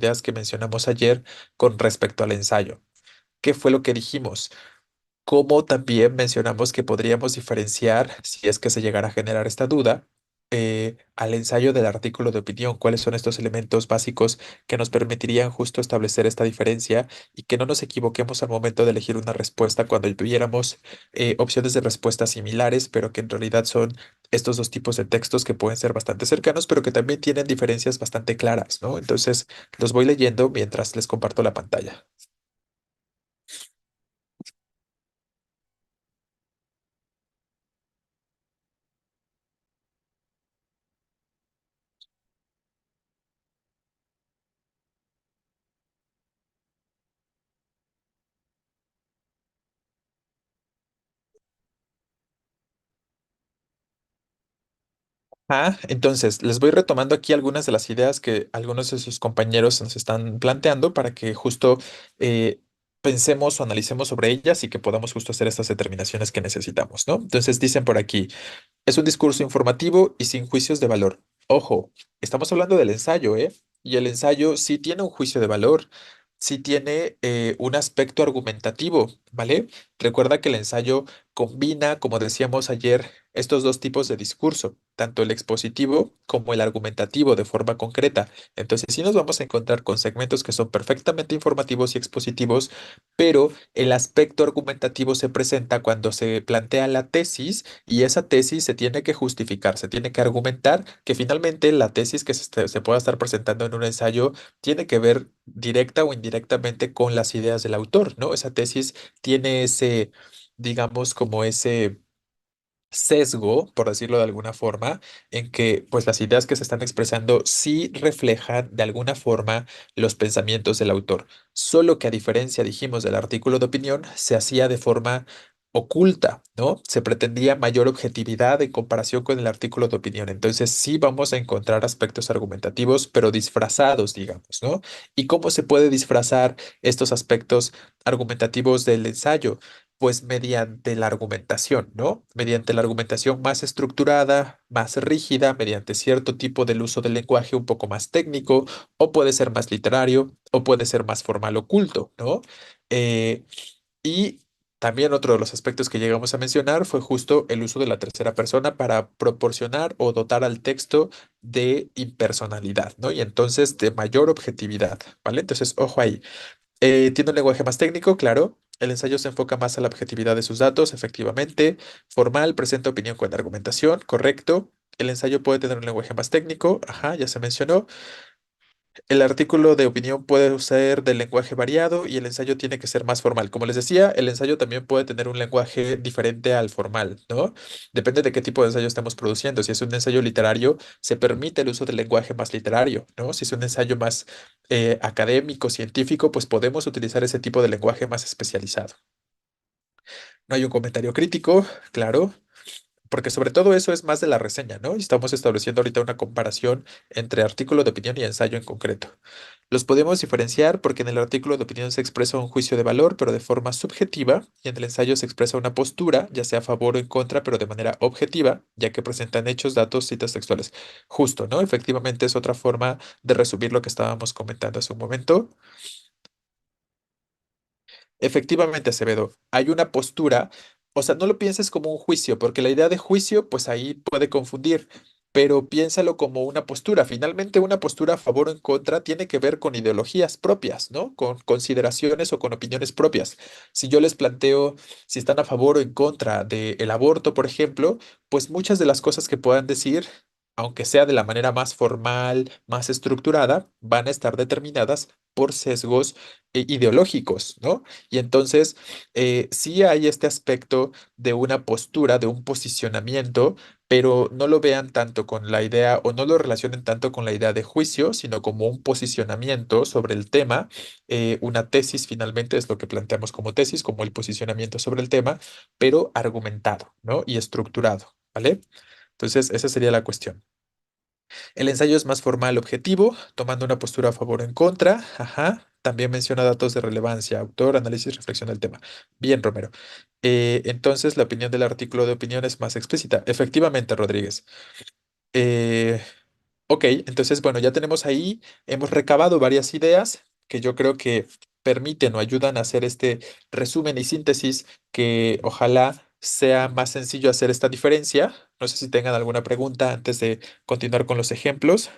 ideas que mencionamos ayer con respecto al ensayo. ¿Qué fue lo que dijimos? Como también mencionamos que podríamos diferenciar, si es que se llegara a generar esta duda, al ensayo del artículo de opinión, cuáles son estos elementos básicos que nos permitirían justo establecer esta diferencia y que no nos equivoquemos al momento de elegir una respuesta cuando tuviéramos opciones de respuesta similares, pero que en realidad son estos dos tipos de textos que pueden ser bastante cercanos, pero que también tienen diferencias bastante claras, ¿no? Entonces, los voy leyendo mientras les comparto la pantalla. Entonces, les voy retomando aquí algunas de las ideas que algunos de sus compañeros nos están planteando para que justo eh, pensemos o analicemos sobre ellas y que podamos justo hacer estas determinaciones que necesitamos, ¿no? Entonces, dicen por aquí. Es un discurso informativo y sin juicios de valor. Ojo, estamos hablando del ensayo, ¿eh? Y el ensayo sí tiene un juicio de valor, sí tiene un aspecto argumentativo, ¿vale? Recuerda que el ensayo combina, como decíamos ayer, estos dos tipos de discurso, tanto el expositivo como el argumentativo de forma concreta. Entonces, sí nos vamos a encontrar con segmentos que son perfectamente informativos y expositivos, pero el aspecto argumentativo se presenta cuando se plantea la tesis y esa tesis se tiene que justificar, se tiene que argumentar que finalmente la tesis que se pueda estar presentando en un ensayo tiene que ver directa o indirectamente con las ideas del autor, ¿no? Esa tesis tiene ese, digamos, como ese sesgo, por decirlo de alguna forma, en que pues las ideas que se están expresando sí reflejan de alguna forma los pensamientos del autor, solo que a diferencia, dijimos, del artículo de opinión, se hacía de forma oculta, ¿no? Se pretendía mayor objetividad en comparación con el artículo de opinión. Entonces sí vamos a encontrar aspectos argumentativos, pero disfrazados, digamos, ¿no? ¿Y cómo se puede disfrazar estos aspectos argumentativos del ensayo? Pues mediante la argumentación, ¿no? Mediante la argumentación más estructurada, más rígida, mediante cierto tipo del uso del lenguaje un poco más técnico, o puede ser más literario, o puede ser más formal oculto, ¿no? Eh, y también otro de los aspectos que llegamos a mencionar fue justo el uso de la tercera persona para proporcionar o dotar al texto de impersonalidad, ¿no? Y entonces de mayor objetividad, ¿vale? Entonces, ojo ahí. Tiene un lenguaje más técnico, claro. El ensayo se enfoca más a la objetividad de sus datos, efectivamente. Formal, presenta opinión con argumentación, correcto. El ensayo puede tener un lenguaje más técnico, ajá, ya se mencionó. El artículo de opinión puede ser del lenguaje variado y el ensayo tiene que ser más formal. Como les decía, el ensayo también puede tener un lenguaje diferente al formal, ¿no? Depende de qué tipo de ensayo estemos produciendo. Si es un ensayo literario, se permite el uso del lenguaje más literario, ¿no? Si es un ensayo más académico, científico, pues podemos utilizar ese tipo de lenguaje más especializado. No hay un comentario crítico, claro. Porque sobre todo eso es más de la reseña, ¿no? Y estamos estableciendo ahorita una comparación entre artículo de opinión y ensayo en concreto. Los podemos diferenciar porque en el artículo de opinión se expresa un juicio de valor, pero de forma subjetiva, y en el ensayo se expresa una postura, ya sea a favor o en contra, pero de manera objetiva, ya que presentan hechos, datos, citas textuales. Justo, ¿no? Efectivamente es otra forma de resumir lo que estábamos comentando hace un momento. Efectivamente, Acevedo, hay una postura, o sea, no lo pienses como un juicio, porque la idea de juicio, pues ahí puede confundir, pero piénsalo como una postura. Finalmente, una postura a favor o en contra tiene que ver con ideologías propias, ¿no? Con consideraciones o con opiniones propias. Si yo les planteo si están a favor o en contra del aborto, por ejemplo, pues muchas de las cosas que puedan decir, aunque sea de la manera más formal, más estructurada, van a estar determinadas por sesgos ideológicos, ¿no? Y entonces, sí hay este aspecto de una postura, de un posicionamiento, pero no lo vean tanto con la idea o no lo relacionen tanto con la idea de juicio, sino como un posicionamiento sobre el tema. Una tesis finalmente es lo que planteamos como tesis, como el posicionamiento sobre el tema, pero argumentado, ¿no? Y estructurado, ¿vale? Entonces, esa sería la cuestión. El ensayo es más formal objetivo, tomando una postura a favor o en contra. Ajá. También menciona datos de relevancia, autor, análisis, reflexión del tema. Bien, Romero. Entonces, la opinión del artículo de opinión es más explícita. Efectivamente, Rodríguez. Eh, Ok, entonces, bueno, ya tenemos ahí, hemos recabado varias ideas que yo creo que permiten o ayudan a hacer este resumen y síntesis que ojalá sea más sencillo hacer esta diferencia. No sé si tengan alguna pregunta antes de continuar con los ejemplos.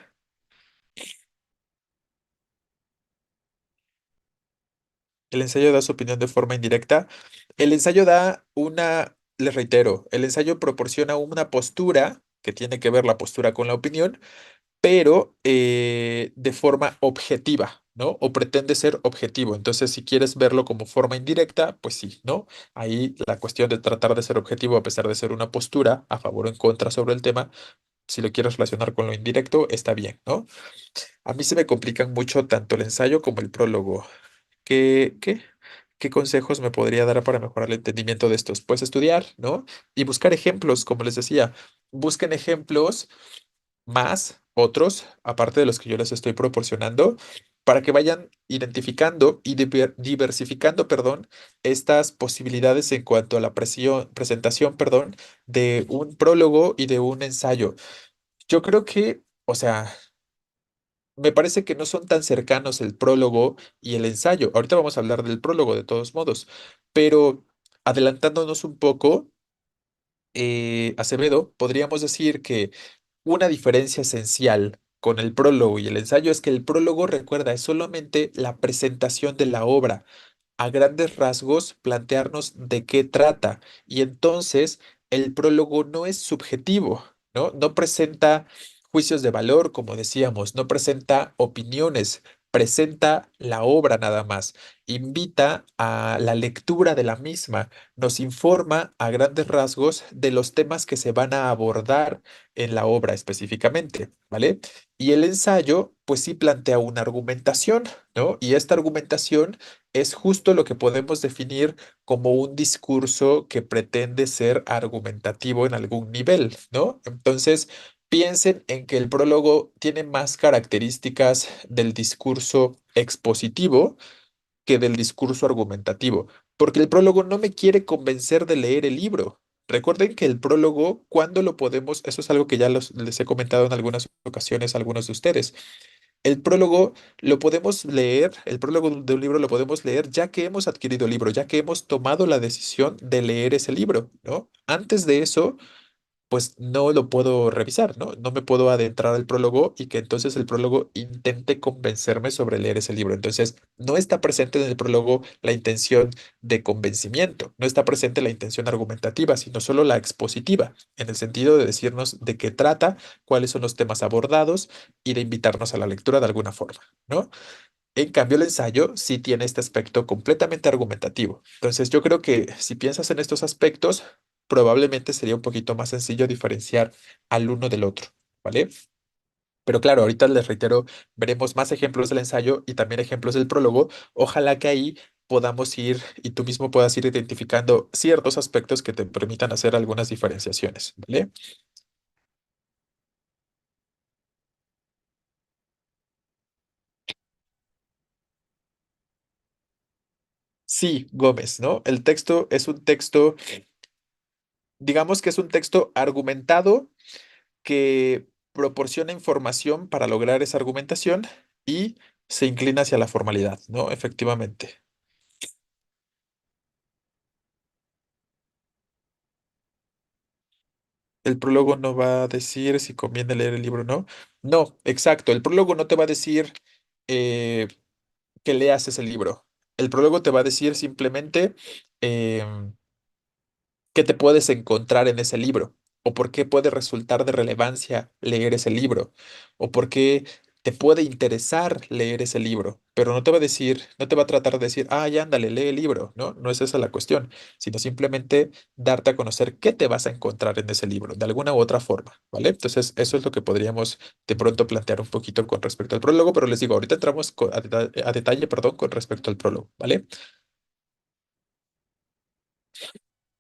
El ensayo da su opinión de forma indirecta. El ensayo da una, les reitero, el ensayo proporciona una postura que tiene que ver la postura con la opinión, pero de forma objetiva, ¿no? O pretende ser objetivo. Entonces, si quieres verlo como forma indirecta, pues sí, ¿no? Ahí la cuestión de tratar de ser objetivo a pesar de ser una postura a favor o en contra sobre el tema, si lo quieres relacionar con lo indirecto, está bien, ¿no? A mí se me complican mucho tanto el ensayo como el prólogo. ¿Qué consejos me podría dar para mejorar el entendimiento de estos? Pues estudiar, ¿no? Y buscar ejemplos, como les decía. Busquen ejemplos más otros, aparte de los que yo les estoy proporcionando, para que vayan identificando y diversificando, perdón, estas posibilidades en cuanto a la presentación, perdón, de un prólogo y de un ensayo. Yo creo que, o sea, me parece que no son tan cercanos el prólogo y el ensayo. Ahorita vamos a hablar del prólogo de todos modos, pero adelantándonos un poco, Acevedo, podríamos decir que una diferencia esencial con el prólogo y el ensayo es que el prólogo, recuerda, es solamente la presentación de la obra, a grandes rasgos plantearnos de qué trata. Y entonces el prólogo no es subjetivo, ¿no? No presenta juicios de valor, como decíamos, no presenta opiniones, presenta la obra nada más, invita a la lectura de la misma, nos informa a grandes rasgos de los temas que se van a abordar en la obra específicamente, ¿vale? Y el ensayo, pues sí plantea una argumentación, ¿no? Y esta argumentación es justo lo que podemos definir como un discurso que pretende ser argumentativo en algún nivel, ¿no? Entonces, piensen en que el prólogo tiene más características del discurso expositivo que del discurso argumentativo, porque el prólogo no me quiere convencer de leer el libro. Recuerden que el prólogo, ¿cuándo lo podemos? Eso es algo que ya les he comentado en algunas ocasiones a algunos de ustedes. El prólogo lo podemos leer, el prólogo de un libro lo podemos leer ya que hemos adquirido el libro, ya que hemos tomado la decisión de leer ese libro, ¿no? Antes de eso, pues no lo puedo revisar, ¿no? No me puedo adentrar al prólogo y que entonces el prólogo intente convencerme sobre leer ese libro. Entonces, no está presente en el prólogo la intención de convencimiento, no está presente la intención argumentativa, sino solo la expositiva, en el sentido de decirnos de qué trata, cuáles son los temas abordados y de invitarnos a la lectura de alguna forma, ¿no? En cambio, el ensayo sí tiene este aspecto completamente argumentativo. Entonces, yo creo que si piensas en estos aspectos, probablemente sería un poquito más sencillo diferenciar al uno del otro, ¿vale? Pero claro, ahorita les reitero, veremos más ejemplos del ensayo y también ejemplos del prólogo. Ojalá que ahí podamos ir y tú mismo puedas ir identificando ciertos aspectos que te permitan hacer algunas diferenciaciones, ¿vale? Sí, Gómez, ¿no? El texto es un texto, digamos que es un texto argumentado que proporciona información para lograr esa argumentación y se inclina hacia la formalidad, ¿no? Efectivamente. El prólogo no va a decir si conviene leer el libro o no. No, exacto. El prólogo no te va a decir eh, que leas ese libro. El prólogo te va a decir simplemente em, qué te puedes encontrar en ese libro, o por qué puede resultar de relevancia leer ese libro, o por qué te puede interesar leer ese libro, pero no te va a decir, no te va a tratar de decir, ah, ya ándale, lee el libro, ¿no? No es esa la cuestión, sino simplemente darte a conocer qué te vas a encontrar en ese libro, de alguna u otra forma, ¿vale? Entonces, eso es lo que podríamos de pronto plantear un poquito con respecto al prólogo, pero les digo, ahorita entramos a detalle, perdón, con respecto al prólogo, ¿vale?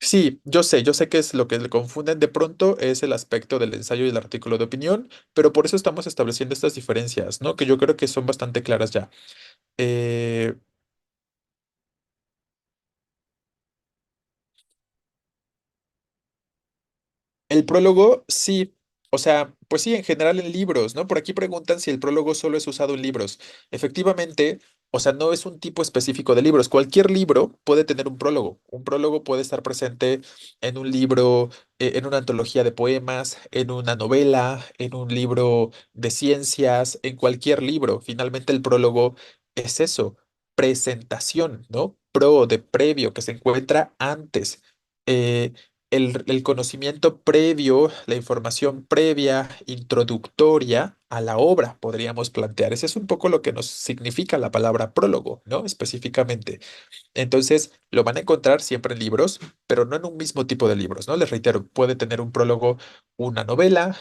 Sí, yo sé que es lo que le confunden de pronto es el aspecto del ensayo y el artículo de opinión, pero por eso estamos estableciendo estas diferencias, ¿no? Que yo creo que son bastante claras ya. Eh, el prólogo, sí, O sea, pues sí, en general en libros, ¿no? Por aquí preguntan si el prólogo solo es usado en libros. Efectivamente, o sea, no es un tipo específico de libros. Cualquier libro puede tener un prólogo. Un prólogo puede estar presente en un libro, en una antología de poemas, en una novela, en un libro de ciencias, en cualquier libro. Finalmente, el prólogo es eso, presentación, ¿no? De previo, que se encuentra antes. Eh, el conocimiento previo, la información previa, introductoria a la obra, podríamos plantear. Ese es un poco lo que nos significa la palabra prólogo, ¿no? Específicamente. Entonces, lo van a encontrar siempre en libros, pero no en un mismo tipo de libros, ¿no? Les reitero, puede tener un prólogo, una novela,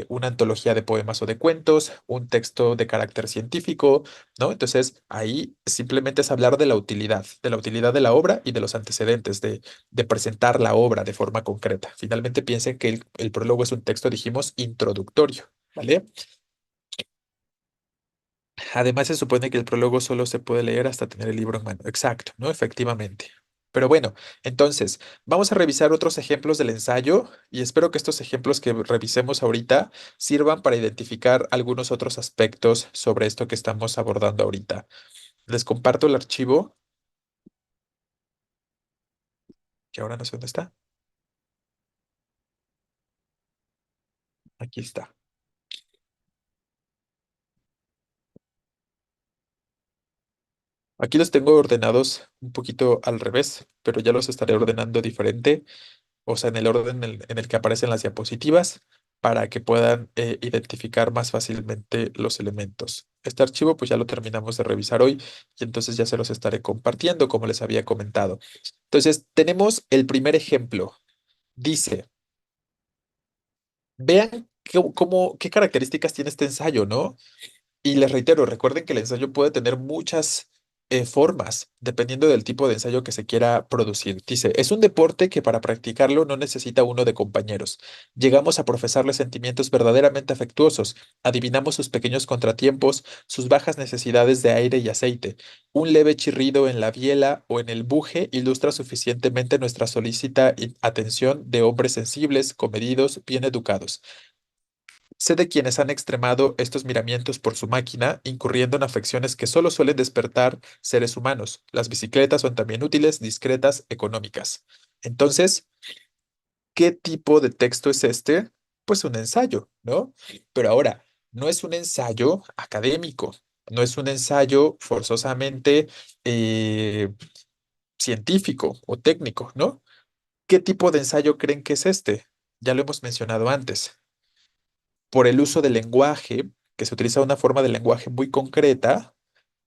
una antología de poemas o de cuentos, un texto de carácter científico, ¿no? Entonces, ahí simplemente es hablar de la utilidad de la obra y de los antecedentes, de presentar la obra de forma concreta. Finalmente, piensen que el prólogo es un texto, dijimos, introductorio, ¿vale? Además, se supone que el prólogo solo se puede leer hasta tener el libro en mano. Exacto, ¿no? Efectivamente. Pero bueno, entonces, vamos a revisar otros ejemplos del ensayo y espero que estos ejemplos que revisemos ahorita sirvan para identificar algunos otros aspectos sobre esto que estamos abordando ahorita. Les comparto el archivo, que ahora no sé dónde está. Aquí está. Aquí los tengo ordenados un poquito al revés, pero ya los estaré ordenando diferente, o sea, en el orden en el que aparecen las diapositivas, para que puedan identificar más fácilmente los elementos. Este archivo pues ya lo terminamos de revisar hoy y entonces ya se los estaré compartiendo como les había comentado. Entonces, tenemos el primer ejemplo. Dice, vean qué características tiene este ensayo, ¿no? Y les reitero, recuerden que el ensayo puede tener muchas formas, dependiendo del tipo de ensayo que se quiera producir. Dice, es un deporte que para practicarlo no necesita uno de compañeros. Llegamos a profesarle sentimientos verdaderamente afectuosos, adivinamos sus pequeños contratiempos, sus bajas necesidades de aire y aceite. Un leve chirrido en la biela o en el buje ilustra suficientemente nuestra solícita atención de hombres sensibles, comedidos, bien educados. Sé de quienes han extremado estos miramientos por su máquina, incurriendo en afecciones que solo suelen despertar seres humanos. Las bicicletas son también útiles, discretas, económicas. Entonces, ¿qué tipo de texto es este? Pues un ensayo, ¿no? Pero ahora, no es un ensayo académico, no es un ensayo forzosamente eh, científico o técnico, ¿no? ¿Qué tipo de ensayo creen que es este? Ya lo hemos mencionado antes. Por el uso del lenguaje, que se utiliza una forma de lenguaje muy concreta,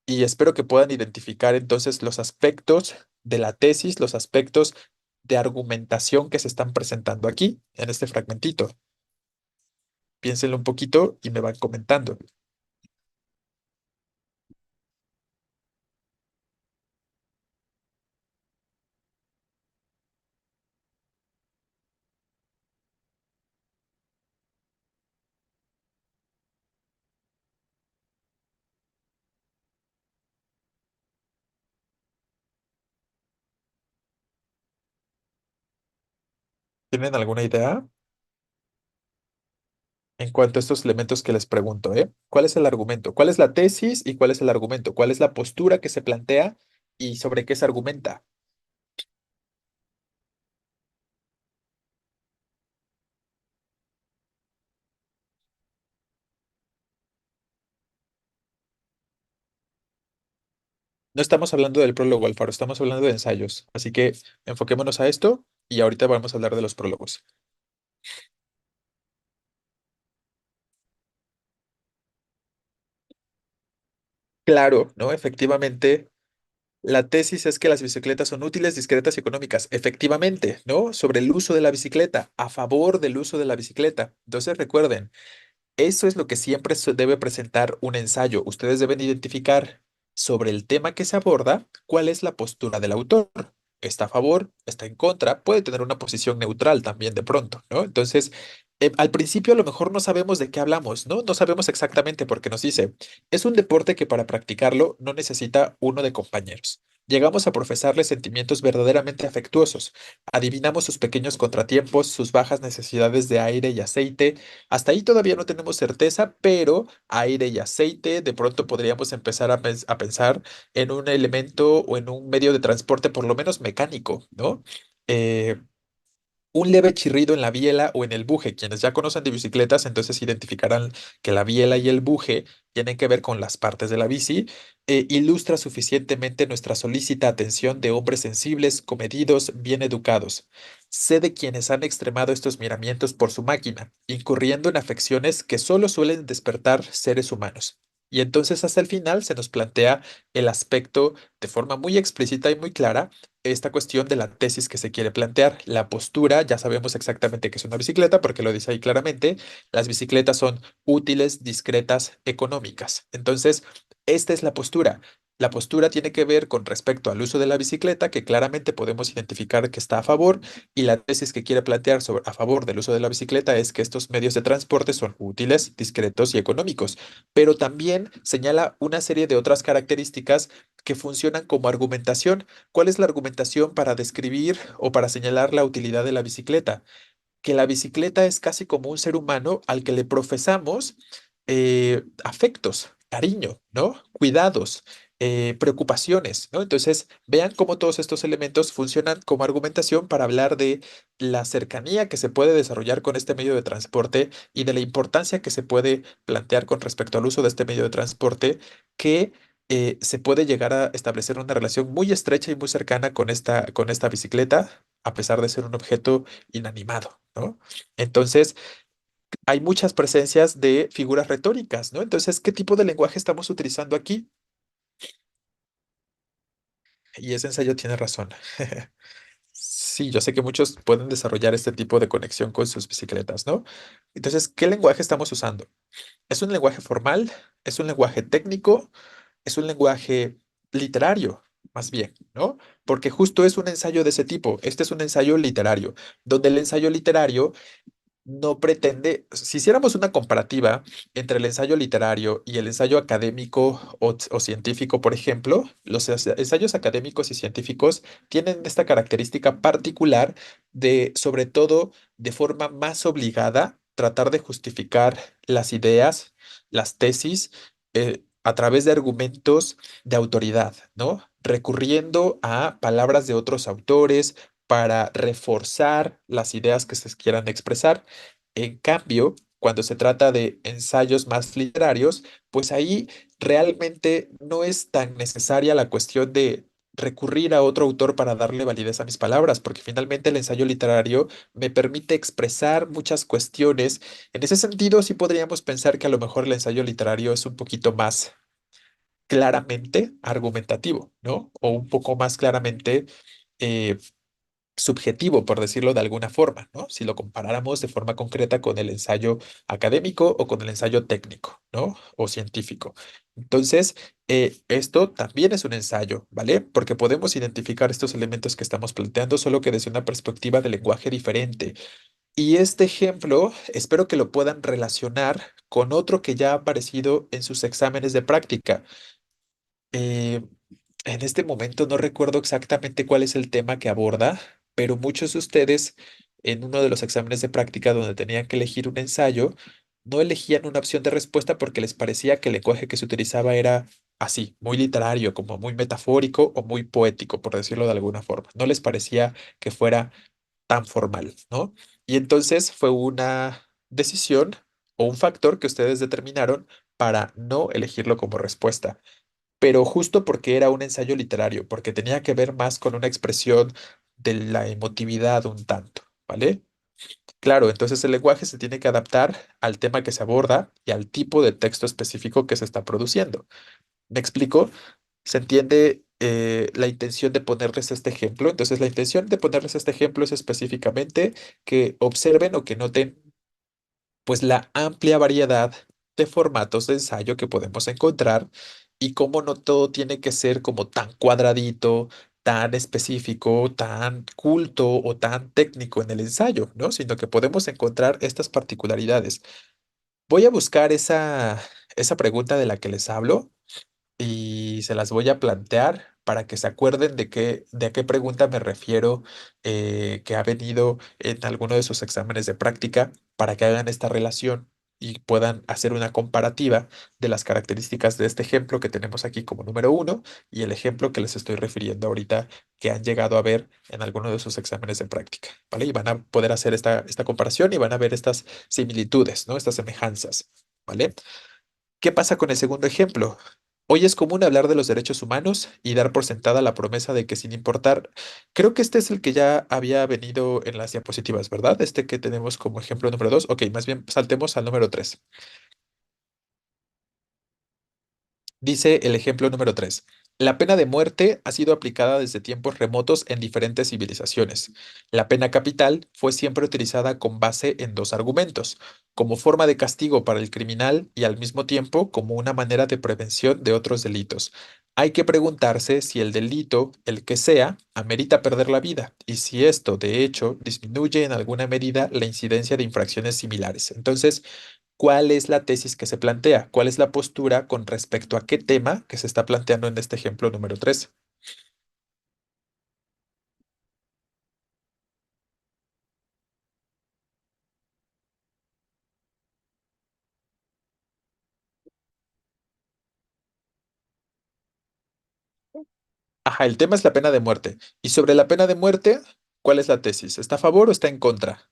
y espero que puedan identificar entonces los aspectos de la tesis, los aspectos de argumentación que se están presentando aquí, en este fragmentito. Piénsenlo un poquito y me van comentando. ¿Tienen alguna idea en cuanto a estos elementos que les pregunto, eh? ¿Cuál es el argumento? ¿Cuál es la tesis y cuál es el argumento? ¿Cuál es la postura que se plantea y sobre qué se argumenta? No estamos hablando del prólogo, Alfaro, estamos hablando de ensayos. Así que enfoquémonos a esto y ahorita vamos a hablar de los prólogos. Claro, ¿no? Efectivamente, la tesis es que las bicicletas son útiles, discretas y económicas. Efectivamente, ¿no? Sobre el uso de la bicicleta, a favor del uso de la bicicleta. Entonces, recuerden, eso es lo que siempre se debe presentar un ensayo. Ustedes deben identificar sobre el tema que se aborda cuál es la postura del autor. ¿Está a favor? ¿Está en contra? Puede tener una posición neutral también de pronto, ¿no? Entonces, al principio a lo mejor no sabemos de qué hablamos, ¿no? No sabemos exactamente porque nos dice, es un deporte que para practicarlo no necesita uno de compañeros. Llegamos a profesarle sentimientos verdaderamente afectuosos. Adivinamos sus pequeños contratiempos, sus bajas necesidades de aire y aceite. Hasta ahí todavía no tenemos certeza, pero aire y aceite, de pronto podríamos empezar a pensar en un elemento o en un medio de transporte por lo menos mecánico, ¿no? Eh, un leve chirrido en la biela o en el buje. Quienes ya conocen de bicicletas, entonces identificarán que la biela y el buje tienen que ver con las partes de la bici. Ilustra suficientemente nuestra solícita atención de hombres sensibles, comedidos, bien educados. Sé de quienes han extremado estos miramientos por su máquina, incurriendo en afecciones que solo suelen despertar seres humanos. Y entonces hasta el final se nos plantea el aspecto de forma muy explícita y muy clara esta cuestión de la tesis que se quiere plantear. La postura, ya sabemos exactamente qué es una bicicleta porque lo dice ahí claramente. Las bicicletas son útiles, discretas, económicas. Entonces, esta es la postura. La postura tiene que ver con respecto al uso de la bicicleta, que claramente podemos identificar que está a favor, y la tesis que quiere plantear a favor del uso de la bicicleta es que estos medios de transporte son útiles, discretos y económicos, pero también señala una serie de otras características que funcionan como argumentación. ¿Cuál es la argumentación para describir o para señalar la utilidad de la bicicleta? Que la bicicleta es casi como un ser humano al que le profesamos afectos, cariño, ¿no? Cuidados, preocupaciones, ¿no? Entonces, vean cómo todos estos elementos funcionan como argumentación para hablar de la cercanía que se puede desarrollar con este medio de transporte y de la importancia que se puede plantear con respecto al uso de este medio de transporte, que se puede llegar a establecer una relación muy estrecha y muy cercana con esta bicicleta, a pesar de ser un objeto inanimado, ¿no? Entonces, hay muchas presencias de figuras retóricas, ¿no? Entonces, ¿qué tipo de lenguaje estamos utilizando aquí? Y ese ensayo tiene razón. Sí, yo sé que muchos pueden desarrollar este tipo de conexión con sus bicicletas, ¿no? Entonces, ¿qué lenguaje estamos usando? ¿Es un lenguaje formal? ¿Es un lenguaje técnico? ¿Es un lenguaje literario? Más bien, ¿no? Porque justo es un ensayo de ese tipo. Este es un ensayo literario, donde el ensayo literario no pretende, si hiciéramos una comparativa entre el ensayo literario y el ensayo académico o científico, por ejemplo, los ensayos académicos y científicos tienen esta característica particular de, sobre todo, de forma más obligada, tratar de justificar las ideas, las tesis, a través de argumentos de autoridad, ¿no? Recurriendo a palabras de otros autores para reforzar las ideas que se quieran expresar. En cambio, cuando se trata de ensayos más literarios, pues ahí realmente no es tan necesaria la cuestión de recurrir a otro autor para darle validez a mis palabras, porque finalmente el ensayo literario me permite expresar muchas cuestiones. En ese sentido, sí podríamos pensar que a lo mejor el ensayo literario es un poquito más claramente argumentativo, ¿no? O un poco más claramente eh, subjetivo, por decirlo de alguna forma, ¿no? Si lo comparáramos de forma concreta con el ensayo académico o con el ensayo técnico, ¿no? O científico. Entonces, esto también es un ensayo, ¿vale? Porque podemos identificar estos elementos que estamos planteando, solo que desde una perspectiva de lenguaje diferente. Y este ejemplo, espero que lo puedan relacionar con otro que ya ha aparecido en sus exámenes de práctica. Eh, en este momento no recuerdo exactamente cuál es el tema que aborda, pero muchos de ustedes en uno de los exámenes de práctica donde tenían que elegir un ensayo, no elegían una opción de respuesta porque les parecía que el lenguaje que se utilizaba era así, muy literario, como muy metafórico o muy poético, por decirlo de alguna forma. No les parecía que fuera tan formal, ¿no? Y entonces fue una decisión o un factor que ustedes determinaron para no elegirlo como respuesta, pero justo porque era un ensayo literario, porque tenía que ver más con una expresión de la emotividad un tanto, ¿vale? Claro, entonces el lenguaje se tiene que adaptar al tema que se aborda y al tipo de texto específico que se está produciendo. ¿Me explico? ¿Se entiende la intención de ponerles este ejemplo? Entonces, la intención de ponerles este ejemplo es específicamente que observen o que noten pues la amplia variedad de formatos de ensayo que podemos encontrar y cómo no todo tiene que ser como tan cuadradito, tan específico, tan culto o tan técnico en el ensayo, ¿no? Sino que podemos encontrar estas particularidades. Voy a buscar esa pregunta de la que les hablo y se las voy a plantear. para que se acuerden de a qué pregunta me refiero, que ha venido en alguno de sus exámenes de práctica, para que hagan esta relación y puedan hacer una comparativa de las características de este ejemplo que tenemos aquí como número uno y el ejemplo que les estoy refiriendo ahorita que han llegado a ver en alguno de sus exámenes de práctica, ¿vale? Y van a poder hacer esta comparación y van a ver estas similitudes, ¿no? Estas semejanzas, ¿vale? ¿Qué pasa con el segundo ejemplo? Hoy es común hablar de los derechos humanos y dar por sentada la promesa de que sin importar, creo que este es el que ya había venido en las diapositivas, ¿verdad? Este que tenemos como ejemplo número dos. Ok, más bien saltemos al número tres. Dice el ejemplo número 3. La pena de muerte ha sido aplicada desde tiempos remotos en diferentes civilizaciones. La pena capital fue siempre utilizada con base en dos argumentos, como forma de castigo para el criminal y al mismo tiempo como una manera de prevención de otros delitos. Hay que preguntarse si el delito, el que sea, amerita perder la vida y si esto, de hecho, disminuye en alguna medida la incidencia de infracciones similares. Entonces, ¿cuál es la tesis que se plantea? ¿Cuál es la postura con respecto a qué tema que se está planteando en este ejemplo número 3? Ajá, el tema es la pena de muerte. Y sobre la pena de muerte, ¿cuál es la tesis? ¿Está a favor o está en contra?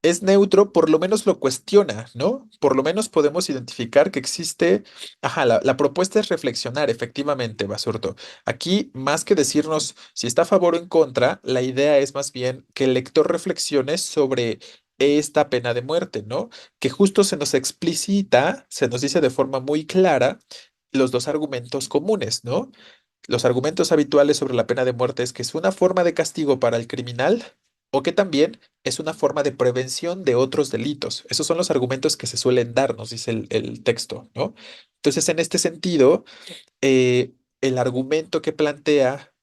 Es neutro, por lo menos lo cuestiona, ¿no? Por lo menos podemos identificar que existe. Ajá, la propuesta es reflexionar, efectivamente, Basurto. Aquí, más que decirnos si está a favor o en contra, la idea es más bien que el lector reflexione sobre esta pena de muerte, ¿no? Que justo se nos explicita, se nos dice de forma muy clara los dos argumentos comunes, ¿no? Los argumentos habituales sobre la pena de muerte es que es una forma de castigo para el criminal o que también es una forma de prevención de otros delitos. Esos son los argumentos que se suelen dar, nos dice el texto, ¿no? Entonces, en este sentido, el argumento que plantea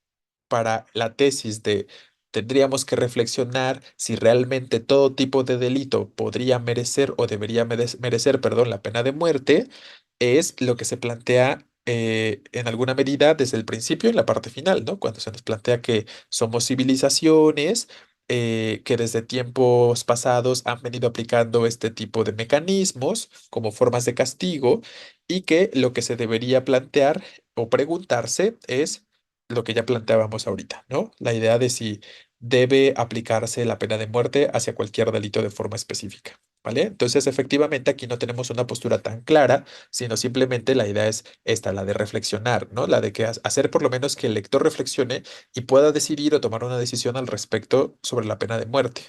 para la tesis de tendríamos que reflexionar si realmente todo tipo de delito podría merecer o debería merecer, perdón, la pena de muerte, es lo que se plantea en alguna medida desde el principio en la parte final, ¿no? Cuando se nos plantea que somos civilizaciones que desde tiempos pasados han venido aplicando este tipo de mecanismos como formas de castigo y que lo que se debería plantear o preguntarse es lo que ya planteábamos ahorita, ¿no? La idea de si debe aplicarse la pena de muerte hacia cualquier delito de forma específica, ¿vale? Entonces, efectivamente, aquí no tenemos una postura tan clara, sino simplemente la idea es esta, la de reflexionar, ¿no? La de que hacer por lo menos que el lector reflexione y pueda decidir o tomar una decisión al respecto sobre la pena de muerte.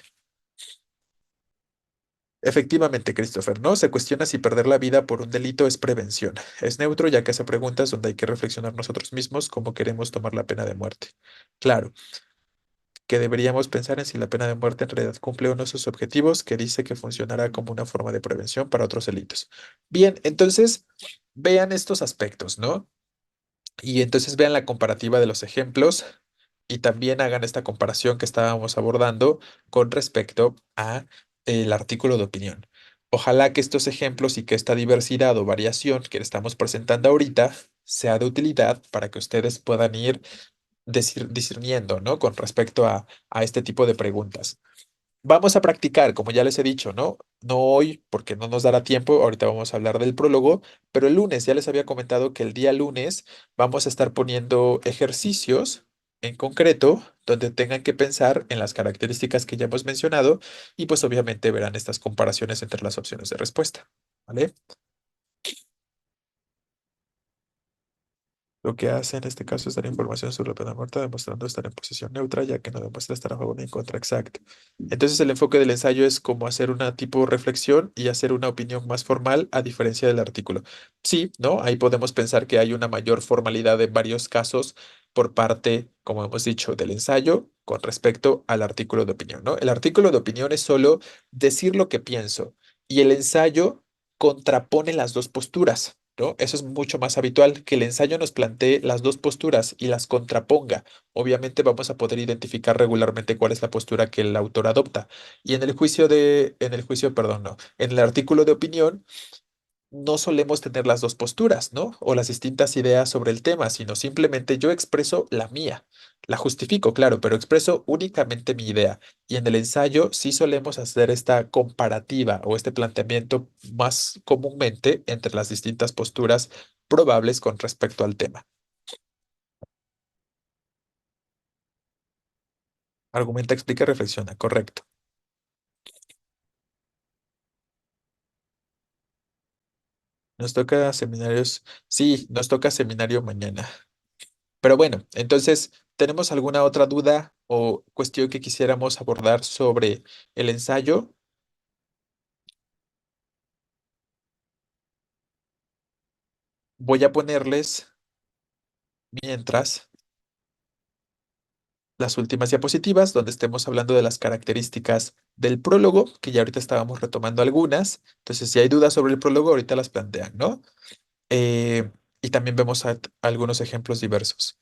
Efectivamente, Christopher, ¿no? Se cuestiona si perder la vida por un delito es prevención. Es neutro ya que hace preguntas donde hay que reflexionar nosotros mismos cómo queremos tomar la pena de muerte. Claro, que deberíamos pensar en si la pena de muerte en realidad cumple uno de sus objetivos, que dice que funcionará como una forma de prevención para otros delitos. Bien, entonces vean estos aspectos, ¿no? Y entonces vean la comparativa de los ejemplos y también hagan esta comparación que estábamos abordando con respecto a el artículo de opinión. Ojalá que estos ejemplos y que esta diversidad o variación que le estamos presentando ahorita sea de utilidad para que ustedes puedan ir discerniendo, ¿no? Con respecto a este tipo de preguntas. Vamos a practicar, como ya les he dicho, ¿no? No hoy, porque no nos dará tiempo, ahorita vamos a hablar del prólogo, pero el lunes ya les había comentado que el día lunes vamos a estar poniendo ejercicios en concreto donde tengan que pensar en las características que ya hemos mencionado y pues obviamente verán estas comparaciones entre las opciones de respuesta, ¿vale? Lo que hace en este caso es dar información sobre la pena de muerte, demostrando estar en posición neutra, ya que no demuestra estar a favor ni en contra. Exacto. Entonces, el enfoque del ensayo es como hacer una tipo reflexión y hacer una opinión más formal, a diferencia del artículo. Sí, ¿no? Ahí podemos pensar que hay una mayor formalidad en varios casos por parte, como hemos dicho, del ensayo con respecto al artículo de opinión, ¿no? El artículo de opinión es solo decir lo que pienso y el ensayo contrapone las dos posturas. ¿No? Eso es mucho más habitual, que el ensayo nos plantee las dos posturas y las contraponga. Obviamente vamos a poder identificar regularmente cuál es la postura que el autor adopta. Y en el juicio, perdón, no, en el artículo de opinión, no solemos tener las dos posturas, ¿no? O las distintas ideas sobre el tema, sino simplemente yo expreso la mía. La justifico, claro, pero expreso únicamente mi idea. Y en el ensayo sí solemos hacer esta comparativa o este planteamiento más comúnmente entre las distintas posturas probables con respecto al tema. Argumenta, explica, reflexiona, correcto. Nos toca seminarios, sí, nos toca seminario mañana. Pero bueno, entonces, ¿tenemos alguna otra duda o cuestión que quisiéramos abordar sobre el ensayo? Voy a ponerles, mientras, las últimas diapositivas donde estemos hablando de las características del prólogo, que ya ahorita estábamos retomando algunas. Entonces, si hay dudas sobre el prólogo, ahorita las plantean, ¿no? Eh, y también vemos algunos ejemplos diversos.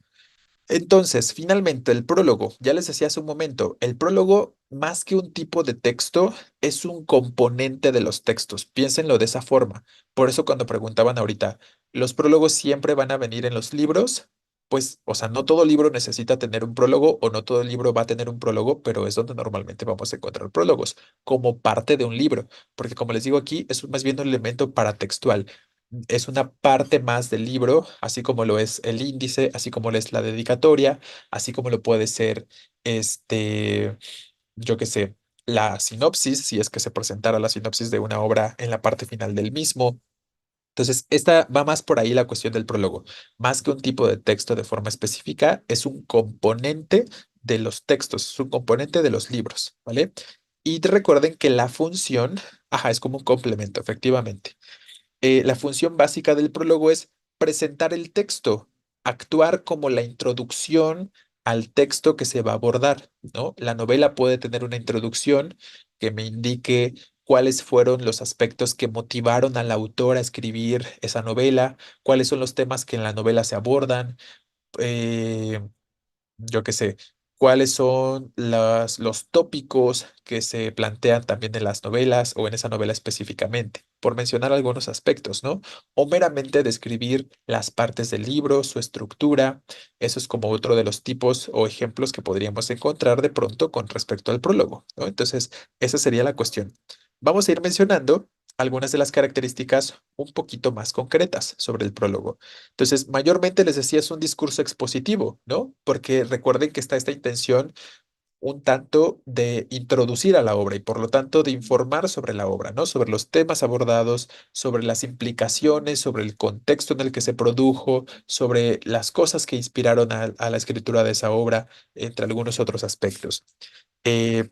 Entonces, finalmente, el prólogo, ya les decía hace un momento, el prólogo, más que un tipo de texto, es un componente de los textos. Piénsenlo de esa forma. Por eso cuando preguntaban ahorita, ¿los prólogos siempre van a venir en los libros? Pues, o sea, no todo libro necesita tener un prólogo o no todo libro va a tener un prólogo, pero es donde normalmente vamos a encontrar prólogos, como parte de un libro, porque como les digo aquí, es más bien un elemento paratextual, es una parte más del libro, así como lo es el índice, así como lo es la dedicatoria, así como lo puede ser, este, yo qué sé, la sinopsis, si es que se presentara la sinopsis de una obra en la parte final del mismo. Entonces, esta va más por ahí la cuestión del prólogo. Más que un tipo de texto de forma específica, es un componente de los textos, es un componente de los libros, ¿vale? Y recuerden que la función, ajá, es como un complemento, efectivamente. La función básica del prólogo es presentar el texto, actuar como la introducción al texto que se va a abordar, ¿no? La novela puede tener una introducción que me indique cuáles fueron los aspectos que motivaron al autor a escribir esa novela, cuáles son los temas que en la novela se abordan, eh, yo qué sé, cuáles son los tópicos que se plantean también en las novelas o en esa novela específicamente, por mencionar algunos aspectos, ¿no? O meramente describir las partes del libro, su estructura. Eso es como otro de los tipos o ejemplos que podríamos encontrar de pronto con respecto al prólogo, ¿no? Entonces, esa sería la cuestión. Vamos a ir mencionando algunas de las características un poquito más concretas sobre el prólogo. Entonces, mayormente les decía es un discurso expositivo, ¿no? Porque recuerden que está esta intención un tanto de introducir a la obra y por lo tanto de informar sobre la obra, ¿no? Sobre los temas abordados, sobre las implicaciones, sobre el contexto en el que se produjo, sobre las cosas que inspiraron a la escritura de esa obra, entre algunos otros aspectos. Eh,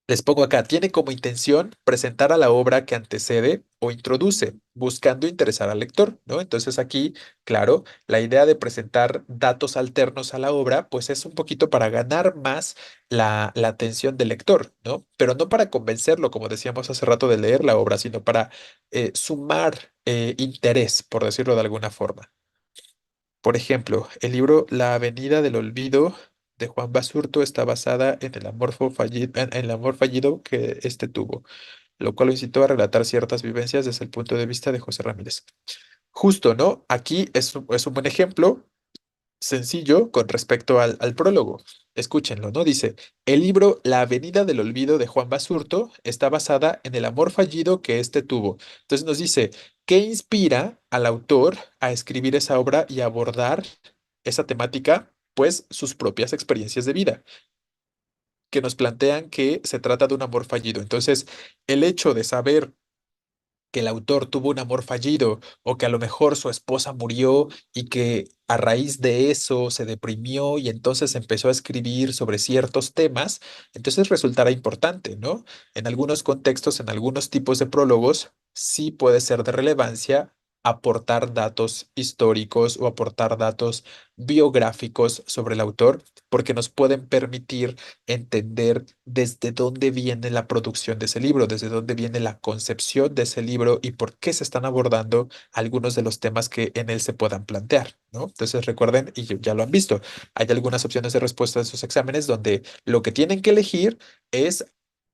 Les pongo acá, tiene como intención presentar a la obra que antecede o introduce, buscando interesar al lector, ¿no? Entonces aquí, claro, la idea de presentar datos alternos a la obra, pues es un poquito para ganar más la atención del lector, ¿no? Pero no para convencerlo, como decíamos hace rato, de leer la obra, sino para sumar interés, por decirlo de alguna forma. Por ejemplo, el libro La Avenida del Olvido de Juan Basurto está basada en el amor fallido, en el amor fallido que éste tuvo, lo cual lo incitó a relatar ciertas vivencias desde el punto de vista de José Ramírez. Justo, ¿no? Aquí es un buen ejemplo sencillo con respecto al prólogo. Escúchenlo, ¿no? Dice, el libro La Avenida del Olvido de Juan Basurto está basada en el amor fallido que éste tuvo. Entonces nos dice, ¿qué inspira al autor a escribir esa obra y abordar esa temática? Pues sus propias experiencias de vida, que nos plantean que se trata de un amor fallido. Entonces, el hecho de saber que el autor tuvo un amor fallido o que a lo mejor su esposa murió y que a raíz de eso se deprimió y entonces empezó a escribir sobre ciertos temas, entonces resultará importante, ¿no? En algunos contextos, en algunos tipos de prólogos, sí puede ser de relevancia aportar datos históricos o aportar datos biográficos sobre el autor porque nos pueden permitir entender desde dónde viene la producción de ese libro, desde dónde viene la concepción de ese libro y por qué se están abordando algunos de los temas que en él se puedan plantear, ¿no? Entonces recuerden, y ya lo han visto, hay algunas opciones de respuesta de esos exámenes donde lo que tienen que elegir es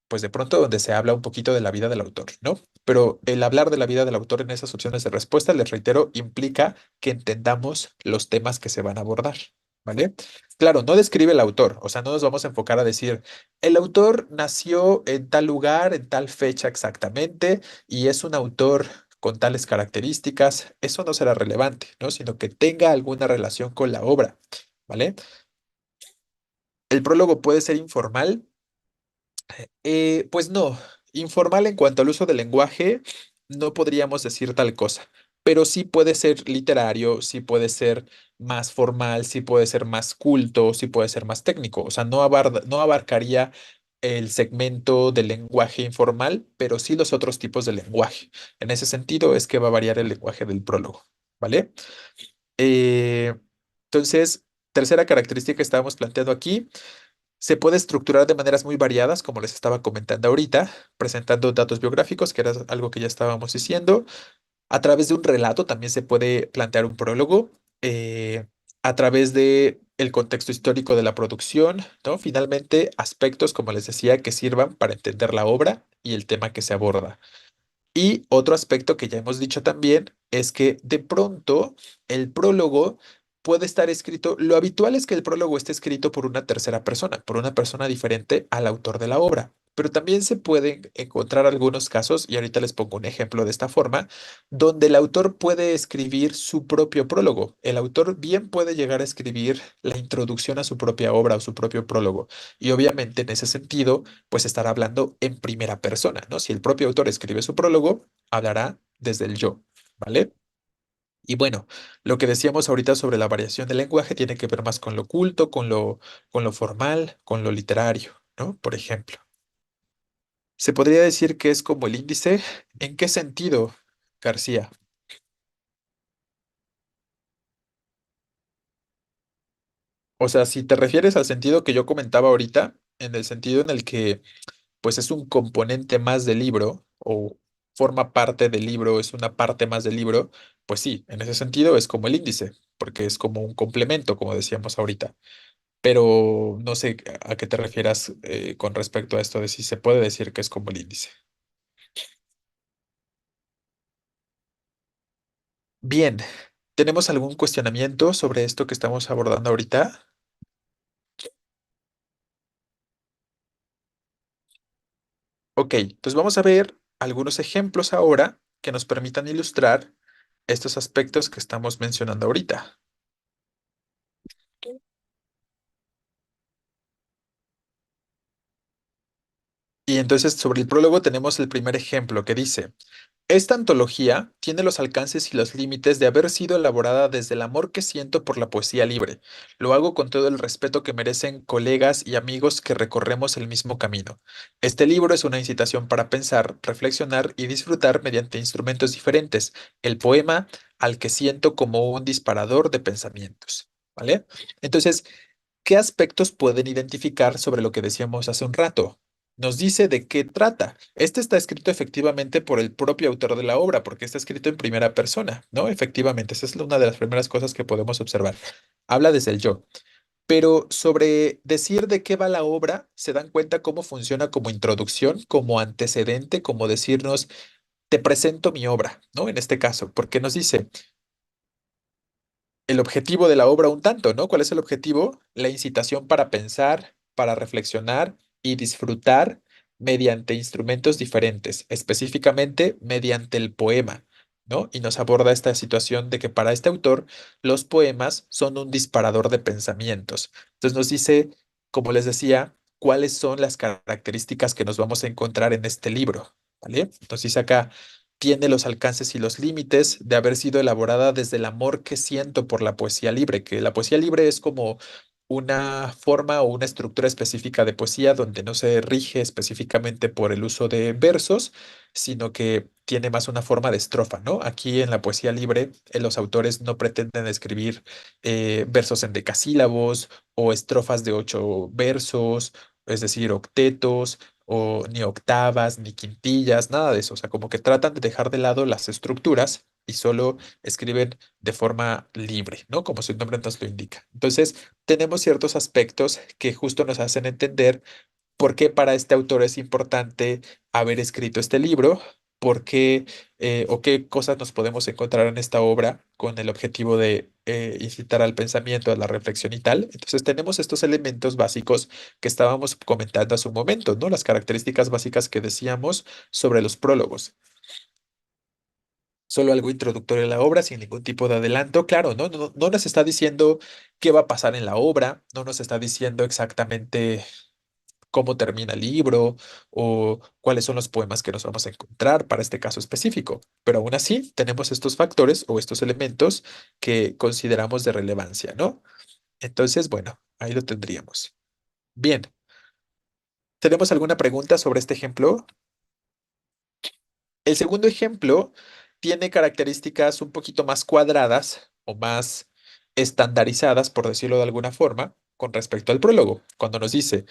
pues de pronto donde se habla un poquito de la vida del autor, ¿no? Pero el hablar de la vida del autor en esas opciones de respuesta, les reitero, implica que entendamos los temas que se van a abordar, ¿vale? Claro, no describe el autor, o sea, no nos vamos a enfocar a decir, el autor nació en tal lugar, en tal fecha exactamente, y es un autor con tales características, eso no será relevante, ¿no? Sino que tenga alguna relación con la obra, ¿vale? El prólogo puede ser informal. Pues no, informal en cuanto al uso del lenguaje, no podríamos decir tal cosa, pero sí puede ser literario, sí puede ser más formal, sí puede ser más culto, sí puede ser más técnico, o sea, no abarcaría el segmento del lenguaje informal, pero sí los otros tipos de lenguaje. En ese sentido es que va a variar el lenguaje del prólogo, ¿vale? Eh, entonces, tercera característica que estábamos planteando aquí. Se puede estructurar de maneras muy variadas, como les estaba comentando ahorita, presentando datos biográficos, que era algo que ya estábamos diciendo. A través de un relato también se puede plantear un prólogo, a través de el contexto histórico de la producción, ¿no? Finalmente, aspectos, como les decía, que sirvan para entender la obra y el tema que se aborda. Y otro aspecto que ya hemos dicho también es que de pronto el prólogo puede estar escrito, lo habitual es que el prólogo esté escrito por una tercera persona, por una persona diferente al autor de la obra. Pero también se pueden encontrar algunos casos, y ahorita les pongo un ejemplo de esta forma, donde el autor puede escribir su propio prólogo. El autor bien puede llegar a escribir la introducción a su propia obra o su propio prólogo. Y obviamente en ese sentido pues estará hablando en primera persona, ¿no? Si el propio autor escribe su prólogo, hablará desde el yo, ¿vale? Y bueno, lo que decíamos ahorita sobre la variación del lenguaje tiene que ver más con lo culto, con lo formal, con lo literario, ¿no? Por ejemplo, se podría decir que es como el índice. ¿En qué sentido, García? O sea, si te refieres al sentido que yo comentaba ahorita, en el sentido en el que pues es un componente más del libro o forma parte del libro, es una parte más del libro, pues sí, en ese sentido es como el índice, porque es como un complemento, como decíamos ahorita. Pero no sé a qué te refieras con respecto a esto de si se puede decir que es como el índice. Bien, ¿tenemos algún cuestionamiento sobre esto que estamos abordando ahorita? Ok, entonces vamos a ver algunos ejemplos ahora que nos permitan ilustrar estos aspectos que estamos mencionando ahorita. Y entonces sobre el prólogo tenemos el primer ejemplo que dice, esta antología tiene los alcances y los límites de haber sido elaborada desde el amor que siento por la poesía libre. Lo hago con todo el respeto que merecen colegas y amigos que recorremos el mismo camino. Este libro es una incitación para pensar, reflexionar y disfrutar mediante instrumentos diferentes. El poema al que siento como un disparador de pensamientos. ¿Vale? Entonces, ¿qué aspectos pueden identificar sobre lo que decíamos hace un rato? Nos dice de qué trata. Este está escrito efectivamente por el propio autor de la obra, porque está escrito en primera persona, ¿no? Efectivamente, esa es una de las primeras cosas que podemos observar. Habla desde el yo. Pero sobre decir de qué va la obra, se dan cuenta cómo funciona como introducción, como antecedente, como decirnos, te presento mi obra, ¿no? En este caso, porque nos dice, el objetivo de la obra un tanto, ¿no? ¿Cuál es el objetivo? La incitación para pensar, para reflexionar y disfrutar mediante instrumentos diferentes, específicamente mediante el poema, ¿no? Y nos aborda esta situación de que para este autor los poemas son un disparador de pensamientos. Entonces nos dice, como les decía, cuáles son las características que nos vamos a encontrar en este libro, ¿vale? Entonces dice acá tiene los alcances y los límites de haber sido elaborada desde el amor que siento por la poesía libre, que la poesía libre es como una forma o una estructura específica de poesía donde no se rige específicamente por el uso de versos, sino que tiene más una forma de estrofa, ¿no? Aquí en la poesía libre, los autores no pretenden escribir versos en decasílabos o estrofas de 8 versos, es decir, octetos o ni octavas, ni quintillas, nada de eso. O sea, como que tratan de dejar de lado las estructuras y solo escriben de forma libre, ¿no? Como su nombre nos lo indica. Entonces, tenemos ciertos aspectos que justo nos hacen entender ¿Por qué para este autor es importante haber escrito este libro? ¿Por qué o qué cosas nos podemos encontrar en esta obra con el objetivo de incitar al pensamiento, a la reflexión y tal? Entonces tenemos estos elementos básicos que estábamos comentando hace un momento, ¿no? Las características básicas que decíamos sobre los prólogos. Solo algo introductorio en la obra, sin ningún tipo de adelanto. Claro, no nos está diciendo qué va a pasar en la obra, no nos está diciendo exactamente cómo termina el libro o cuáles son los poemas que nos vamos a encontrar para este caso específico. Pero aún así, tenemos estos factores o estos elementos que consideramos de relevancia, ¿no? Entonces, bueno, ahí lo tendríamos. Bien, ¿tenemos alguna pregunta sobre este ejemplo? El segundo ejemplo tiene características un poquito más cuadradas o más estandarizadas, por decirlo de alguna forma, con respecto al prólogo, cuando nos dice,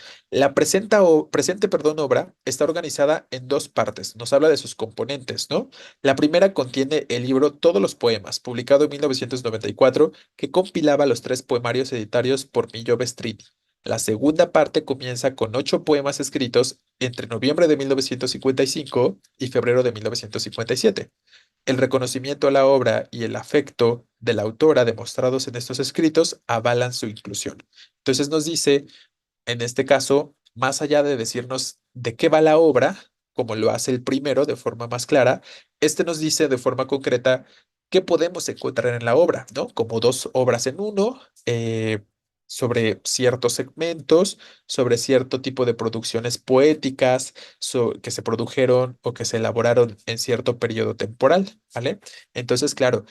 presente, perdón, obra está organizada en dos partes. Nos habla de sus componentes, ¿no? La primera contiene el libro Todos los poemas, publicado en 1994, que compilaba los tres poemarios editarios por Millo Bestrini. La segunda parte comienza con 8 poemas escritos entre noviembre de 1955 y febrero de 1957. El reconocimiento a la obra y el afecto de la autora demostrados en estos escritos avalan su inclusión. Entonces nos dice, en este caso, más allá de decirnos de qué va la obra, como lo hace el primero de forma más clara, este nos dice de forma concreta qué podemos encontrar en la obra, ¿no? Como dos obras en uno, sobre ciertos segmentos, sobre cierto tipo de producciones poéticas que se produjeron o que se elaboraron en cierto periodo temporal, ¿vale? Entonces, claro,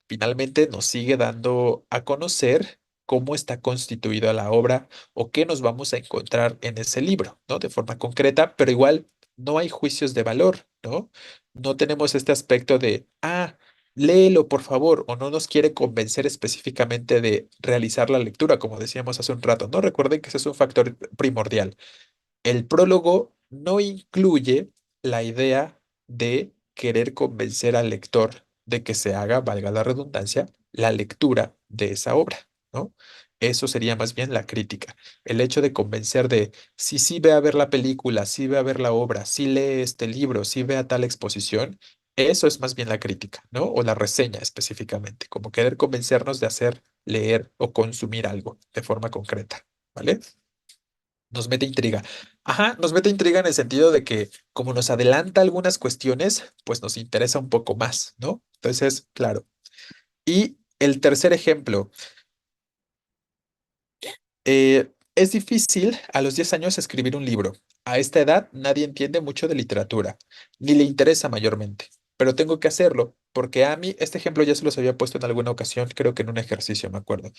finalmente nos sigue dando a conocer cómo está constituida la obra o qué nos vamos a encontrar en ese libro, ¿no? De forma concreta, pero igual no hay juicios de valor, ¿no? No tenemos este aspecto de, léelo, por favor, o no nos quiere convencer específicamente de realizar la lectura, como decíamos hace un rato, ¿no? Recuerden que ese es un factor primordial. El prólogo no incluye la idea de querer convencer al lector de que se haga, valga la redundancia, la lectura de esa obra, ¿no? Eso sería más bien la crítica. El hecho de convencer de si sí ve a ver la película, si ve a ver la obra, si lee este libro, si ve a tal exposición, eso es más bien la crítica, ¿no? O la reseña específicamente, como querer convencernos de hacer, leer o consumir algo de forma concreta, ¿vale? Nos mete intriga. Ajá, nos mete intriga en el sentido de que como nos adelanta algunas cuestiones, pues nos interesa un poco más, ¿no? Entonces, claro. Y el tercer ejemplo, es difícil a los 10 años escribir un libro. A esta edad nadie entiende mucho de literatura, ni le interesa mayormente, pero tengo que hacerlo porque a mí, este ejemplo ya se los había puesto en alguna ocasión, creo que en un ejercicio, me acuerdo.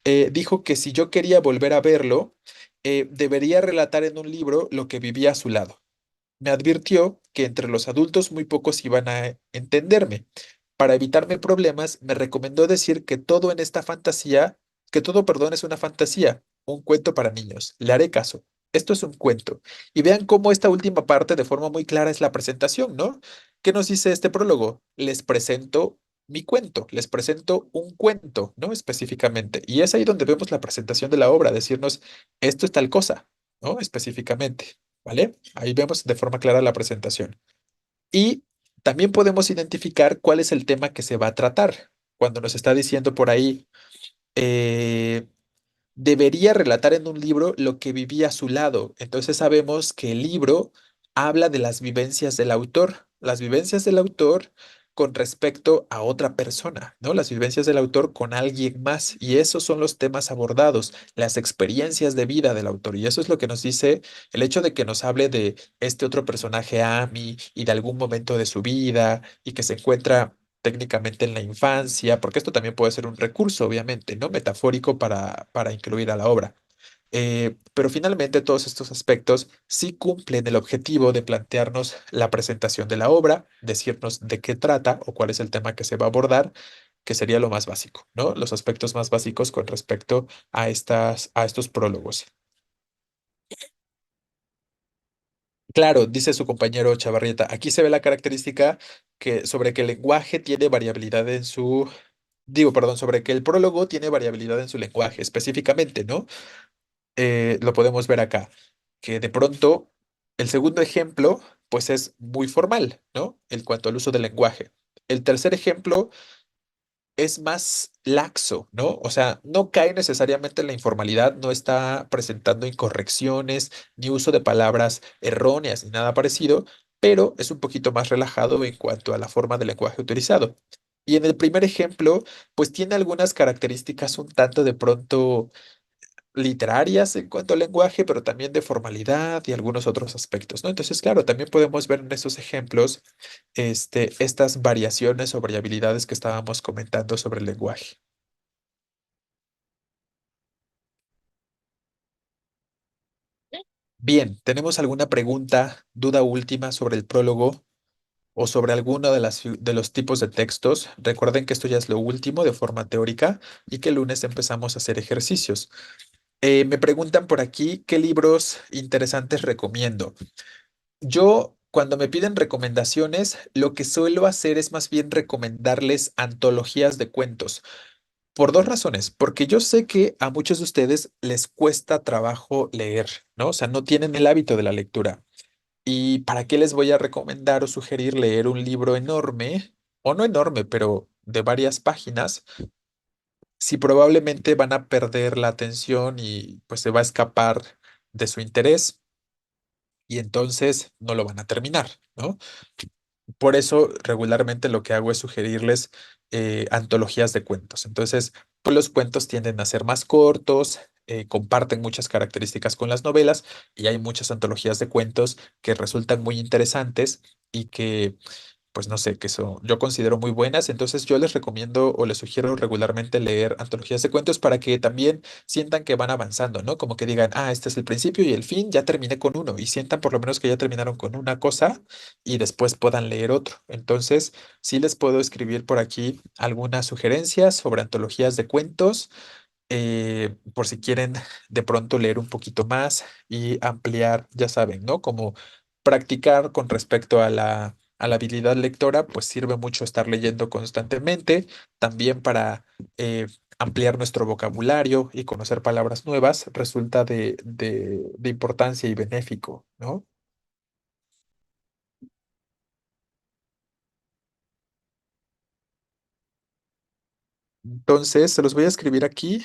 Dijo que si yo quería volver a verlo, debería relatar en un libro lo que vivía a su lado. Me advirtió que entre los adultos muy pocos iban a entenderme. Para evitarme problemas, me recomendó decir que todo en esta fantasía, que todo, perdón, es una fantasía, un cuento para niños. Le haré caso. Esto es un cuento. Y vean cómo esta última parte de forma muy clara es la presentación, ¿no? ¿Qué nos dice este prólogo? Les presento mi cuento, les presento un cuento, ¿no? Específicamente. Y es ahí donde vemos la presentación de la obra, decirnos, esto es tal cosa, ¿no? Específicamente. ¿Vale? Ahí vemos de forma clara la presentación. Y también podemos identificar cuál es el tema que se va a tratar. Cuando nos está diciendo por ahí, eh, debería relatar en un libro lo que vivía a su lado. Entonces sabemos que el libro habla de las vivencias del autor con respecto a otra persona, ¿no? Las vivencias del autor con alguien más. Y esos son los temas abordados, las experiencias de vida del autor. Y eso es lo que nos dice el hecho de que nos hable de este otro personaje, Amy, y de algún momento de su vida, y que se encuentra técnicamente en la infancia, porque esto también puede ser un recurso, obviamente, ¿no? Metafórico para incluir a la obra. Pero finalmente todos estos aspectos sí cumplen el objetivo de plantearnos la presentación de la obra, decirnos de qué trata o cuál es el tema que se va a abordar, que sería lo más básico, ¿no? Los aspectos más básicos con respecto a estos prólogos. Claro, dice su compañero Chavarrieta, aquí se ve la característica sobre que el lenguaje tiene variabilidad en su, digo, perdón, sobre que el prólogo tiene variabilidad en su lenguaje específicamente, ¿no? Lo podemos ver acá. que de pronto el segundo ejemplo, pues es muy formal, ¿no? En cuanto al uso del lenguaje. El tercer ejemplo es más laxo, ¿no? O sea, no cae necesariamente en la informalidad, no está presentando incorrecciones ni uso de palabras erróneas ni nada parecido, pero es un poquito más relajado en cuanto a la forma de lenguaje utilizado. Y en el primer ejemplo, pues tiene algunas características un tanto de pronto literarias en cuanto al lenguaje, pero también de formalidad y algunos otros aspectos, ¿no? Entonces, claro, también podemos ver en esos ejemplos estas variaciones o variabilidades que estábamos comentando sobre el lenguaje. Bien, ¿tenemos alguna pregunta, duda última sobre el prólogo o sobre alguno de de los tipos de textos? Recuerden que esto ya es lo último de forma teórica y que el lunes empezamos a hacer ejercicios. Me preguntan por aquí qué libros interesantes recomiendo. Yo, cuando me piden recomendaciones, lo que suelo hacer es más bien recomendarles antologías de cuentos, por dos razones, porque yo sé que a muchos de ustedes les cuesta trabajo leer, ¿no? O sea, no tienen el hábito de la lectura. ¿Y para qué les voy a recomendar o sugerir leer un libro enorme, o no enorme, pero de varias páginas, si probablemente van a perder la atención y pues se va a escapar de su interés y entonces no lo van a terminar, ¿no? Por eso regularmente lo que hago es sugerirles antologías de cuentos. Entonces, pues los cuentos tienden a ser más cortos, comparten muchas características con las novelas y hay muchas antologías de cuentos que resultan muy interesantes y que pues no sé, que son, yo considero muy buenas, entonces yo les recomiendo o les sugiero regularmente leer antologías de cuentos para que también sientan que van avanzando, ¿no? Como que digan, ah, este es el principio y el fin, ya terminé con uno, y sientan por lo menos que ya terminaron con una cosa y después puedan leer otro. Entonces, sí les puedo escribir por aquí algunas sugerencias sobre antologías de cuentos por si quieren de pronto leer un poquito más y ampliar, ya saben, ¿no? Como practicar con respecto a a la habilidad lectora, pues sirve mucho estar leyendo constantemente, también para ampliar nuestro vocabulario y conocer palabras nuevas, resulta de importancia y benéfico, ¿no? Entonces, se los voy a escribir aquí.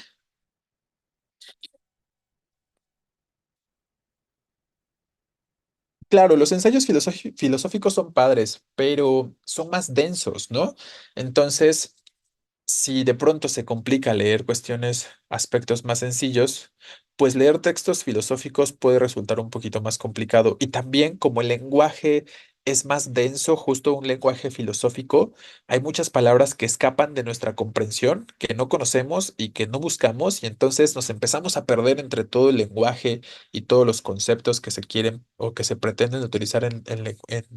Claro, los ensayos filosóficos son padres, pero son más densos, ¿no? Entonces, si de pronto se complica leer cuestiones, aspectos más sencillos, pues leer textos filosóficos puede resultar un poquito más complicado. Y también como el lenguaje es más denso, justo un lenguaje filosófico, hay muchas palabras que escapan de nuestra comprensión, que no conocemos y que no buscamos, y entonces nos empezamos a perder entre todo el lenguaje y todos los conceptos que se quieren o que se pretenden utilizar en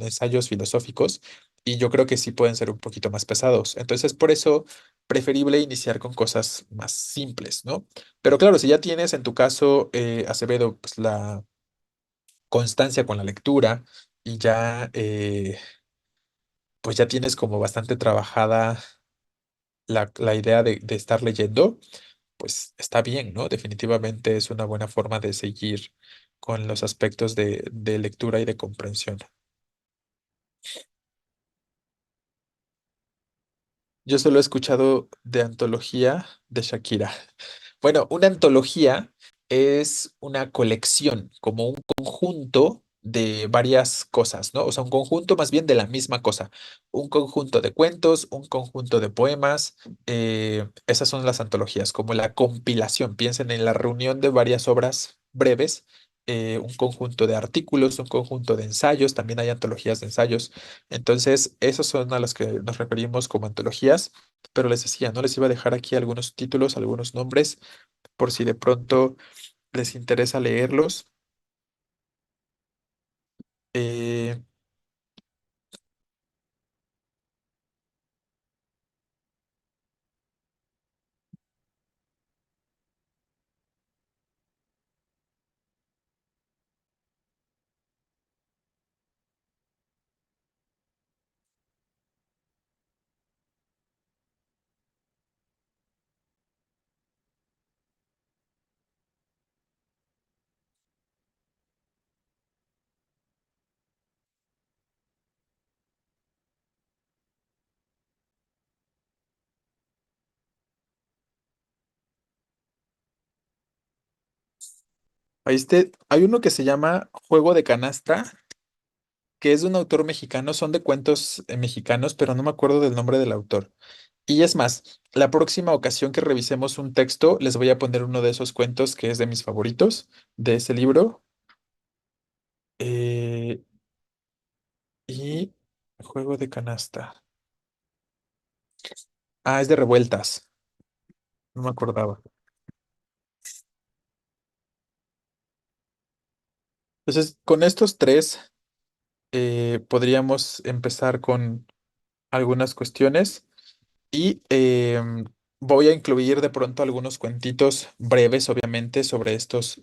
ensayos filosóficos. Y yo creo que sí pueden ser un poquito más pesados. Entonces, por eso preferible iniciar con cosas más simples, ¿no? Pero claro, si ya tienes en tu caso, Acevedo, pues la constancia con la lectura y ya, pues ya tienes como bastante trabajada la idea de estar leyendo, pues está bien, ¿no? Definitivamente es una buena forma de seguir con los aspectos de lectura y de comprensión. Yo solo he escuchado de antología de Shakira. Bueno, una antología es una colección, como un conjunto de varias cosas, ¿no? O sea, un conjunto más bien de la misma cosa. Un conjunto de cuentos, un conjunto de poemas. Esas son las antologías, como la compilación. Piensen en la reunión de varias obras breves, un conjunto de artículos, un conjunto de ensayos. También hay antologías de ensayos. Entonces, esos son a los que nos referimos como antologías. Pero les decía, no les iba a dejar aquí algunos títulos, algunos nombres por si de pronto les interesa leerlos. Eh, Hay uno que se llama Juego de Canasta, que es de un autor mexicano, son de cuentos mexicanos, pero no me acuerdo del nombre del autor. Y es más, la próxima ocasión que revisemos un texto, les voy a poner uno de esos cuentos que es de mis favoritos de ese libro. Eh, y Juego de Canasta. Ah, es de revueltas. No me acordaba. Entonces, con estos tres, podríamos empezar con algunas cuestiones y voy a incluir de pronto algunos cuentitos breves, obviamente, sobre estos